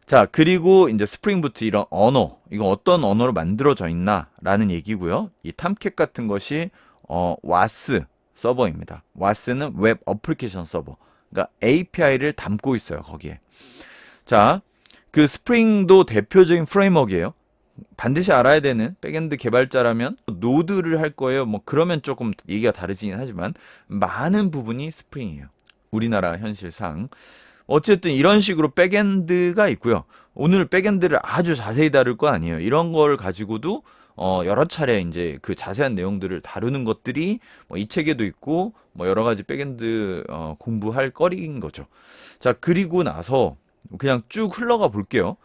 자, 그리고 이제 스프링 부트 이런 언어, 이거 어떤 언어로 만들어져 있나라는 얘기고요. 이 탐캣 같은 것이 와스 서버입니다. 와스는 웹 어플리케이션 서버. 그러니까 API를 담고 있어요, 거기에. 자, 그 스프링도 대표적인 프레임워크예요. 반드시 알아야 되는 백엔드 개발자라면 노드를 할 거예요. 뭐 그러면 조금 얘기가 다르긴 하지만 많은 부분이 스프링이에요. 우리나라 현실상. 어쨌든 이런 식으로 백엔드가 있고요. 오늘 백엔드를 아주 자세히 다룰 거 아니에요. 이런 걸 가지고도 여러 차례 이제 그 자세한 내용들을 다루는 것들이 뭐이 책에도 있고 뭐 여러 가지 백엔드 공부할 거리인 거죠. 자, 그리고 나서 그냥 쭉 흘러가 볼게요.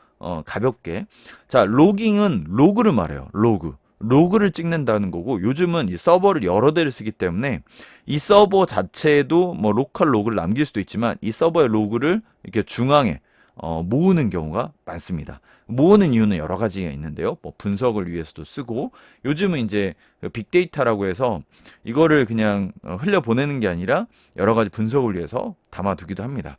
가볍게. 자, 로깅은 로그를 말해요. 로그. 로그를 찍는다는 거고 요즘은 이 서버를 여러 대를 쓰기 때문에 이 서버 자체에도 뭐 로컬 로그를 남길 수도 있지만 이 서버의 로그를 이렇게 중앙에 모으는 경우가 많습니다. 모으는 이유는 여러 가지가 있는데요. 뭐 분석을 위해서도 쓰고 요즘은 이제 빅데이터라고 해서 이거를 그냥 흘려 보내는 게 아니라 여러 가지 분석을 위해서 담아두기도 합니다.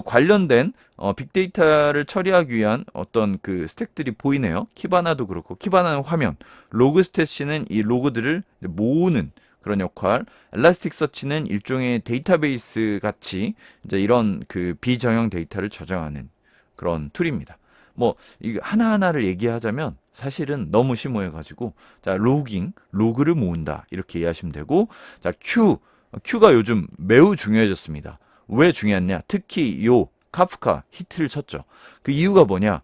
관련된 빅데이터를 처리하기 위한 어떤 그 스택들이 보이네요. 키바나도 그렇고 키바나는 화면, 로그스탯은 이 로그들을 모으는 그런 역할, 엘라스틱 서치는 일종의 데이터베이스 같이 이제 이런 그 비정형 데이터를 저장하는 그런 툴입니다. 뭐 이거 하나하나를 얘기하자면 사실은 너무 심오해가지고 자 로깅, 로그를 모은다 이렇게 이해하시면 되고 자 Q가 요즘 매우 중요해졌습니다. 왜 중요했냐? 특히 요 카프카 히트를 쳤죠. 그 이유가 뭐냐?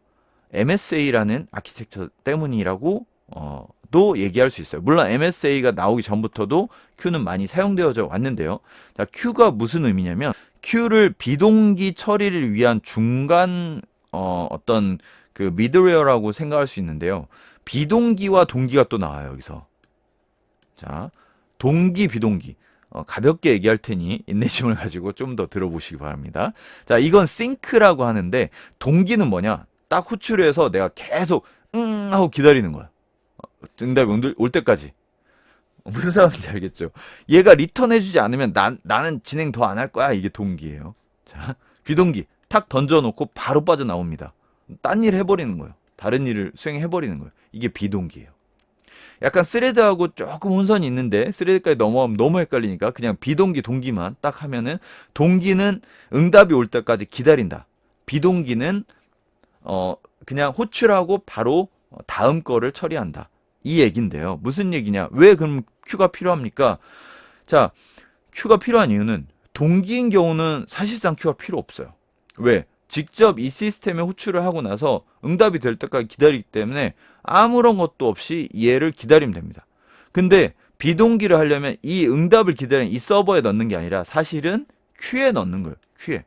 MSA라는 아키텍처 때문이라고 도 얘기할 수 있어요. 물론 MSA가 나오기 전부터도 Q는 많이 사용되어져 왔는데요. 자, Q가 무슨 의미냐면 Q를 비동기 처리를 위한 중간 어떤 그 미드웨어라고 생각할 수 있는데요. 비동기와 동기가 또 나와요, 여기서. 자, 동기, 비동기. 가볍게 얘기할 테니 인내심을 가지고 좀 더 들어보시기 바랍니다. 자, 이건 싱크라고 하는데 동기는 뭐냐? 딱 호출을 해서 내가 계속 하고 기다리는 거야. 응답이 올 때까지. 무슨 상황인지 알겠죠? 얘가 리턴해주지 않으면 나는 진행 더 안 할 거야. 이게 동기예요. 자, 비동기. 탁 던져놓고 바로 빠져나옵니다. 딴 일 해버리는 거예요. 다른 일을 수행해버리는 거예요. 이게 비동기예요. 약간 스레드하고 조금 혼선이 있는데 스레드까지 넘어가면 너무 헷갈리니까 그냥 비동기 동기만 딱 하면은 동기는 응답이 올 때까지 기다린다. 비동기는 그냥 호출하고 바로 다음 거를 처리한다. 이 얘긴데요. 무슨 얘기냐? 왜 그럼 Q가 필요합니까? 자, Q가 필요한 이유는 동기인 경우는 사실상 Q가 필요 없어요. 왜? 직접 이 시스템에 호출을 하고 나서 응답이 될 때까지 기다리기 때문에 아무런 것도 없이 얘를 기다리면 됩니다. 근데 비동기를 하려면 이 응답을 기다리는 이 서버에 넣는 게 아니라 사실은 Q에 넣는 거예요. Q에.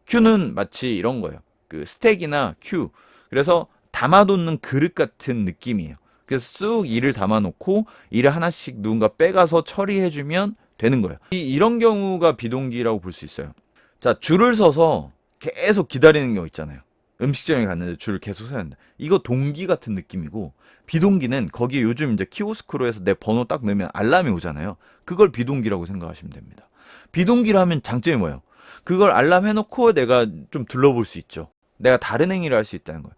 Q는 마치 이런 거예요. 그 스택이나 Q. 그래서 담아놓는 그릇 같은 느낌이에요. 그래서 쑥 일을 담아놓고 일을 하나씩 누군가 빼가서 처리해주면 되는 거예요. 이런 경우가 비동기라고 볼 수 있어요. 자, 줄을 서서 계속 기다리는 경우 있잖아요. 음식점에 갔는데 줄을 계속 서야 한다. 이거 동기 같은 느낌이고 비동기는 거기에 요즘 이제 키오스크로 해서 내 번호 딱 넣으면 알람이 오잖아요. 그걸 비동기라고 생각하시면 됩니다. 비동기를 하면 장점이 뭐예요? 그걸 알람 해놓고 내가 좀 둘러볼 수 있죠. 내가 다른 행위를 할 수 있다는 거예요.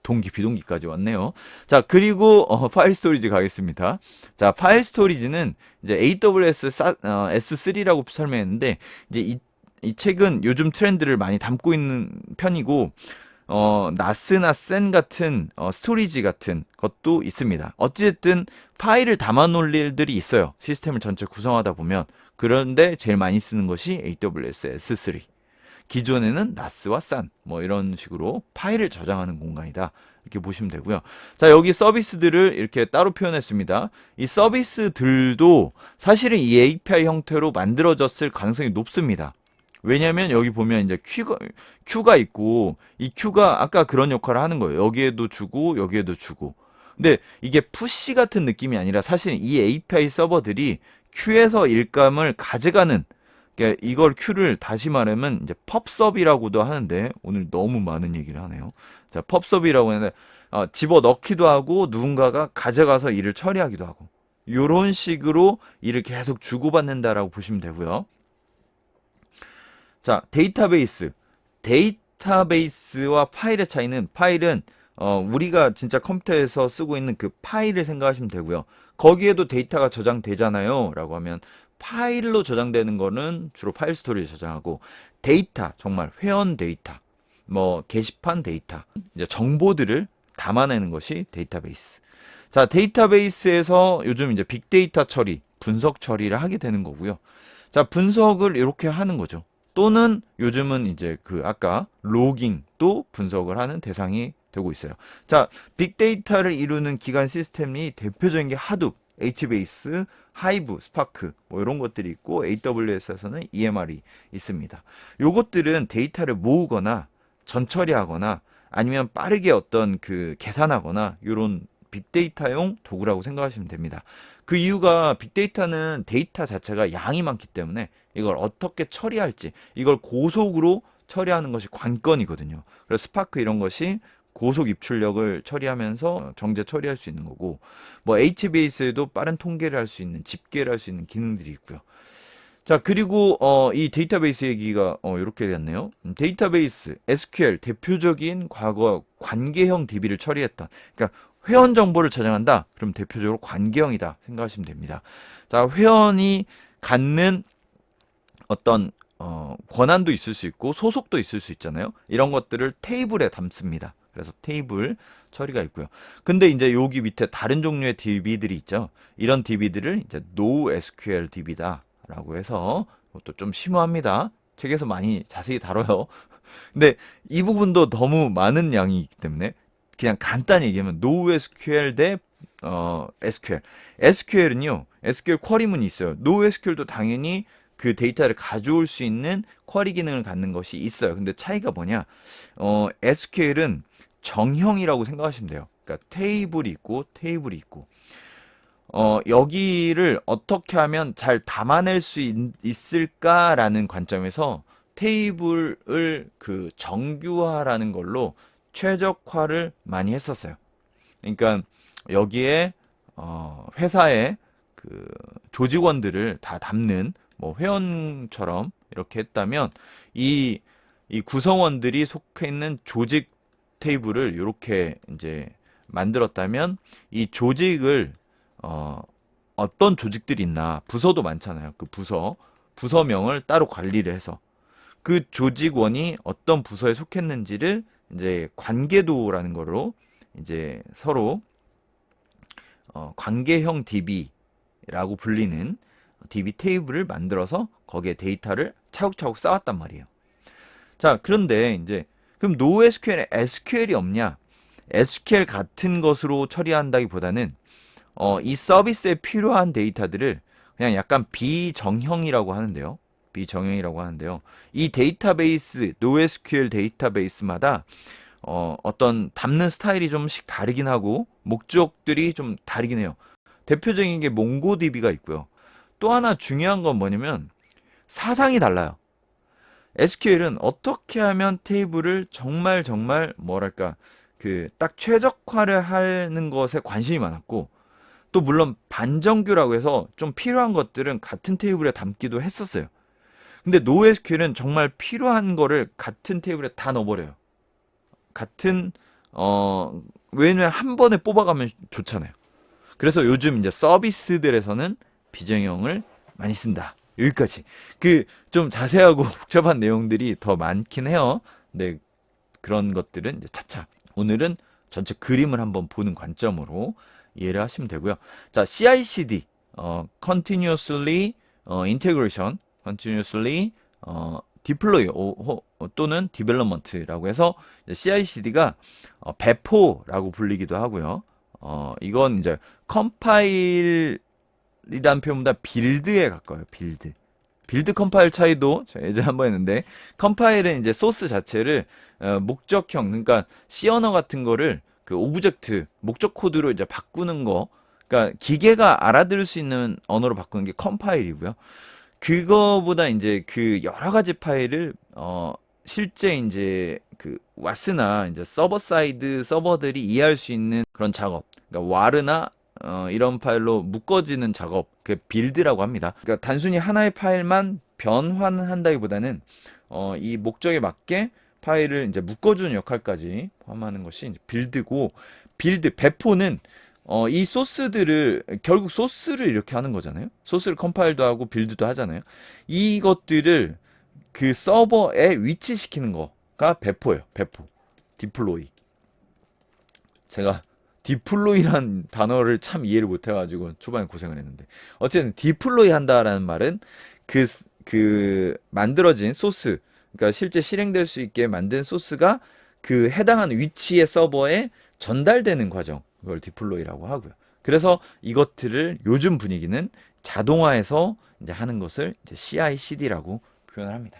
동기, 비동기까지 왔네요. 자, 그리고 파일 스토리지 가겠습니다. 자, 파일 스토리지는 이제 AWS S3라고 설명했는데 이제 이 책은 요즘 트렌드를 많이 담고 있는 편이고 나스나 센 같은 스토리지 같은 것도 있습니다. 어찌됐든 파일을 담아 놓을 일들이 있어요. 시스템을 전체 구성하다 보면. 그런데 제일 많이 쓰는 것이 AWS S3. 기존에는 나스와 산, 뭐 이런 식으로 파일을 저장하는 공간이다. 이렇게 보시면 되고요. 자, 여기 서비스들을 이렇게 따로 표현했습니다. 이 서비스들도 사실은 이 API 형태로 만들어졌을 가능성이 높습니다. 왜냐면 여기 보면 이제 Q가 있고 이 Q가 아까 그런 역할을 하는 거예요. 여기에도 주고 여기에도 주고. 근데 이게 푸시 같은 느낌이 아니라 사실 이 API 서버들이 Q에서 일감을 가져가는 그러니까 이걸 Q를 다시 말하면 이제 펍섭이라고도 하는데 오늘 너무 많은 얘기를 하네요. 자, 펍섭이라고 하는데 집어 넣기도 하고 누군가가 가져가서 일을 처리하기도 하고 이런 식으로 일을 계속 주고받는다라고 보시면 되고요. 자, 데이터베이스. 데이터베이스와 파일의 차이는, 파일은 우리가 진짜 컴퓨터에서 쓰고 있는 그 파일을 생각하시면 되고요. 거기에도 데이터가 저장되잖아요 라고 하면, 파일로 저장되는 거는 주로 파일 스토리에 저장하고, 데이터, 정말 회원 데이터, 뭐 게시판 데이터, 이제 정보들을 담아내는 것이 데이터베이스. 자, 데이터베이스에서 요즘 이제 빅데이터 처리, 분석 처리를 하게 되는 거고요. 자, 분석을 이렇게 하는 거죠. 또는 요즘은 이제 그 아까 로깅도 분석을 하는 대상이 되고 있어요. 자, 빅데이터를 이루는 기관 시스템이 대표적인 게 하둡, HBase, 하이브, 스파크 뭐 이런 것들이 있고, AWS에서는 EMR이 있습니다. 요것들은 데이터를 모으거나 전처리하거나 아니면 빠르게 어떤 그 계산하거나 이런 빅데이터용 도구라고 생각하시면 됩니다. 그 이유가, 빅데이터는 데이터 자체가 양이 많기 때문에 이걸 어떻게 처리할지, 이걸 고속으로 처리하는 것이 관건이거든요. 그래서 스파크 이런 것이 고속 입출력을 처리하면서 정제 처리할 수 있는 거고, 뭐 HBase에도 빠른 통계를 할 수 있는, 집계를 할 수 있는 기능들이 있고요. 자, 그리고 이 데이터베이스 얘기가 이렇게 됐네요. 데이터베이스, SQL 대표적인 과거 관계형 DB를 처리했던, 그러니까 회원 정보를 저장한다. 그럼 대표적으로 관계형이다 생각하시면 됩니다. 자, 회원이 갖는 어떤 권한도 있을 수 있고 소속도 있을 수 있잖아요. 이런 것들을 테이블에 담습니다. 그래서 테이블 처리가 있고요. 근데 이제 여기 밑에 다른 종류의 DB들이 있죠. 이런 DB들을 이제 NoSQL DB다라고 해서, 그것도 좀 심오합니다. 책에서 많이 자세히 다뤄요. 근데 이 부분도 너무 많은 양이 있기 때문에 그냥 간단히 얘기하면 NoSQL 대 SQL. SQL은요, SQL 쿼리문이 있어요. NoSQL도 당연히 그 데이터를 가져올 수 있는 쿼리 기능을 갖는 것이 있어요. 근데 차이가 뭐냐? SQL은 정형이라고 생각하시면 돼요. 그러니까 테이블이 있고 테이블이 있고, 여기를 어떻게 하면 잘 담아낼 수 있을까라는 관점에서 테이블을 그 정규화라는 걸로 최적화를 많이 했었어요. 그러니까 여기에 회사의 그 조직원들을 다 담는, 뭐 회원처럼 이렇게 했다면, 이 구성원들이 속해 있는 조직 테이블을 이렇게 이제 만들었다면, 이 조직을 어떤 조직들이 있나, 부서도 많잖아요. 그 부서명을 따로 관리를 해서 그 조직원이 어떤 부서에 속했는지를 이제 관계도라는 거로 이제 서로 관계형 DB라고 불리는 DB 테이블을 만들어서 거기에 데이터를 차곡차곡 쌓았단 말이에요. 자, 그런데 이제 그럼 NoSQL에 SQL이 없냐? SQL 같은 것으로 처리한다기보다는 이 서비스에 필요한 데이터들을 그냥 약간 비정형이라고 하는데요. 비정형이라고 하는데요. 이 데이터베이스, NoSQL 데이터베이스마다 어떤 담는 스타일이 좀씩 다르긴 하고 목적들이 좀 다르긴 해요. 대표적인 게 몽고DB가 있고요. 또 하나 중요한 건 뭐냐면 사상이 달라요. SQL은 어떻게 하면 테이블을 정말 뭐랄까 그 딱 최적화를 하는 것에 관심이 많았고, 또 물론 반정규라고 해서 좀 필요한 것들은 같은 테이블에 담기도 했었어요. 근데 NoSQL은 정말 필요한 거를 같은 테이블에 다 넣어버려요. 같은 왜냐면 한 번에 뽑아가면 좋잖아요. 그래서 요즘 이제 서비스들에서는 비정형을 많이 쓴다. 여기까지. 그 좀 자세하고 복잡한 내용들이 더 많긴 해요. 근데 그런 것들은 이제 차차. 오늘은 전체 그림을 한번 보는 관점으로 이해를 하시면 되고요. 자, CI/CD, Continuously Integration, Continuously Deploy 또는 Development라고 해서 CI/CD가 배포라고 불리기도 하고요. 이건 이제 컴파일이란 표현보다 빌드에 가까워요. 빌드 컴파일 차이도 제가 예전에 한번 했는데, 컴파일은 이제 소스 자체를 목적형, 그러니까 C 언어 같은 거를 그 오브젝트 목적 코드로 이제 바꾸는 거, 그러니까 기계가 알아들을 수 있는 언어로 바꾸는 게 컴파일이고요. 그거보다 이제 그 여러 가지 파일을 실제 이제 그 와스나 이제 서버 사이드 서버들이 이해할 수 있는 그런 작업, 그러니까 와르나 이런 파일로 묶어지는 작업, 그 빌드라고 합니다. 그러니까 단순히 하나의 파일만 변환한다기보다는 이 목적에 맞게 파일을 이제 묶어주는 역할까지 포함하는 것이 이제 빌드고, 빌드 배포는 이 소스들을 결국 소스를 이렇게 하는 거잖아요. 소스를 컴파일도 하고 빌드도 하잖아요. 이것들을 그 서버에 위치시키는 거가 배포예요. 배포. 디플로이. 제가 디플로이란 단어를 참 이해를 못 해가지고 초반에 고생을 했는데, 어쨌든 디플로이 한다라는 말은 그 만들어진 소스, 그러니까 실제 실행될 수 있게 만든 소스가 그 해당하는 위치의 서버에 전달되는 과정, 그걸 디플로이라고 하고요. 그래서 이것들을 요즘 분위기는 자동화해서 이제 하는 것을 이제 CI/CD라고 표현을 합니다.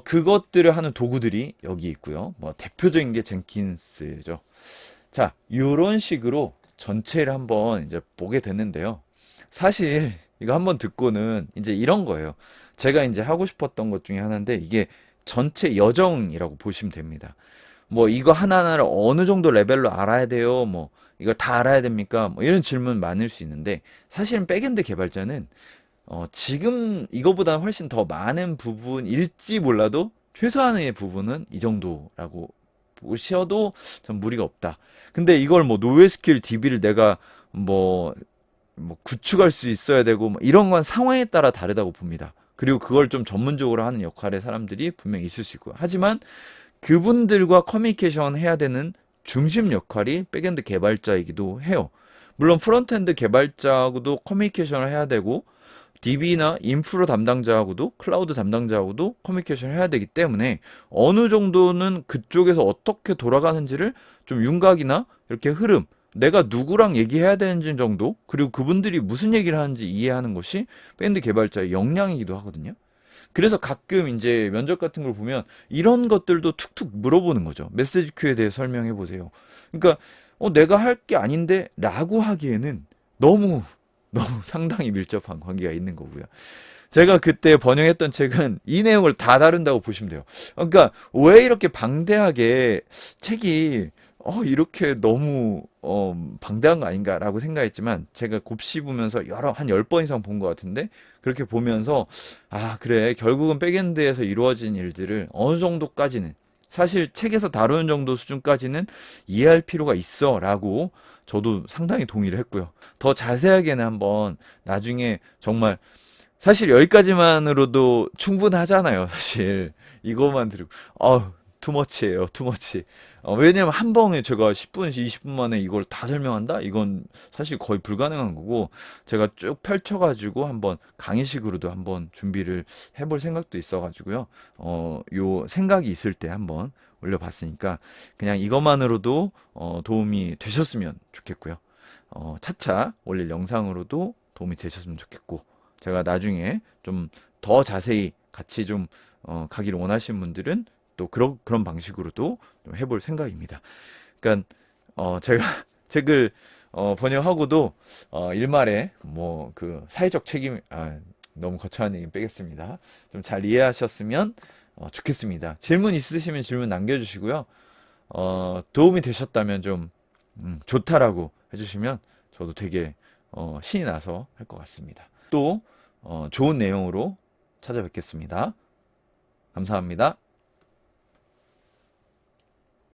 그것들을 하는 도구들이 여기 있고요. 뭐 대표적인 게 젠킨스죠. 자, 이런 식으로 전체를 한번 이제 보게 됐는데요. 사실 이거 한번 듣고는 이제 이런 거예요. 제가 이제 하고 싶었던 것 중에 하나인데, 이게 전체 여정이라고 보시면 됩니다. 뭐 이거 하나하나를 어느 정도 레벨로 알아야 돼요? 뭐 이거 다 알아야 됩니까? 뭐 이런 질문 많을 수 있는데, 사실은 백엔드 개발자는 지금 이거보다 훨씬 더 많은 부분일지 몰라도 최소한의 부분은 이 정도라고 보셔도 전 무리가 없다. 근데 이걸 뭐 노에스큐엘 DB를 내가 뭐, 뭐 구축할 수 있어야 되고 뭐 이런 건 상황에 따라 다르다고 봅니다. 그리고 그걸 좀 전문적으로 하는 역할의 사람들이 분명히 있을 수 있고요. 하지만 그분들과 커뮤니케이션 해야 되는 중심 역할이 백엔드 개발자이기도 해요. 물론 프론트엔드 개발자하고도 커뮤니케이션을 해야 되고, DB나 인프라 담당자하고도 클라우드 담당자하고도 커뮤니케이션을 해야 되기 때문에 어느 정도는 그쪽에서 어떻게 돌아가는지를 좀 윤곽이나 이렇게 흐름, 내가 누구랑 얘기해야 되는지 정도, 그리고 그분들이 무슨 얘기를 하는지 이해하는 것이 밴드 개발자의 역량이기도 하거든요. 그래서 가끔 이제 면접 같은 걸 보면 이런 것들도 툭툭 물어보는 거죠. 메시지 큐에 대해 설명해 보세요. 그러니까 내가 할 게 아닌데 라고 하기에는 너무 상당히 밀접한 관계가 있는 거고요. 제가 그때 번역했던 책은 이 내용을 다 다룬다고 보시면 돼요. 그러니까 왜 이렇게 방대하게 책이 이렇게 너무 방대한 거 아닌가라고 생각했지만, 제가 곱씹으면서 한 10번 이상 본 것 같은데, 그렇게 보면서 그래, 결국은 백엔드에서 이루어진 일들을 어느 정도까지는, 사실 책에서 다루는 정도 수준까지는 이해할 필요가 있어 라고 저도 상당히 동의를 했고요. 더 자세하게는 한번 나중에, 정말 사실 여기까지만으로도 충분하잖아요. 사실 이것만 들으고 투머치예요, 투머치. 왜냐면 한 번에 제가 10분, 20분 만에 이걸 다 설명한다? 이건 사실 거의 불가능한 거고, 제가 쭉 펼쳐가지고 한번 강의식으로도 한번 준비를 해볼 생각도 있어가지고요. 요 생각이 있을 때 한번 올려봤으니까 그냥 이것만으로도 도움이 되셨으면 좋겠고요. 차차 올릴 영상으로도 도움이 되셨으면 좋겠고, 제가 나중에 좀 더 자세히 같이 좀 가기를 원하시는 분들은 또 그런 방식으로도 좀 해볼 생각입니다. 그러니까 제가 책을 번역하고도 일말에 뭐 그 사회적 책임, 너무 거창한 얘기 빼겠습니다. 좀 잘 이해하셨으면 좋겠습니다. 질문 있으시면 질문 남겨주시고요. 도움이 되셨다면 좀 좋다라고 해주시면 저도 되게 신이 나서 할 것 같습니다. 또 좋은 내용으로 찾아뵙겠습니다. 감사합니다.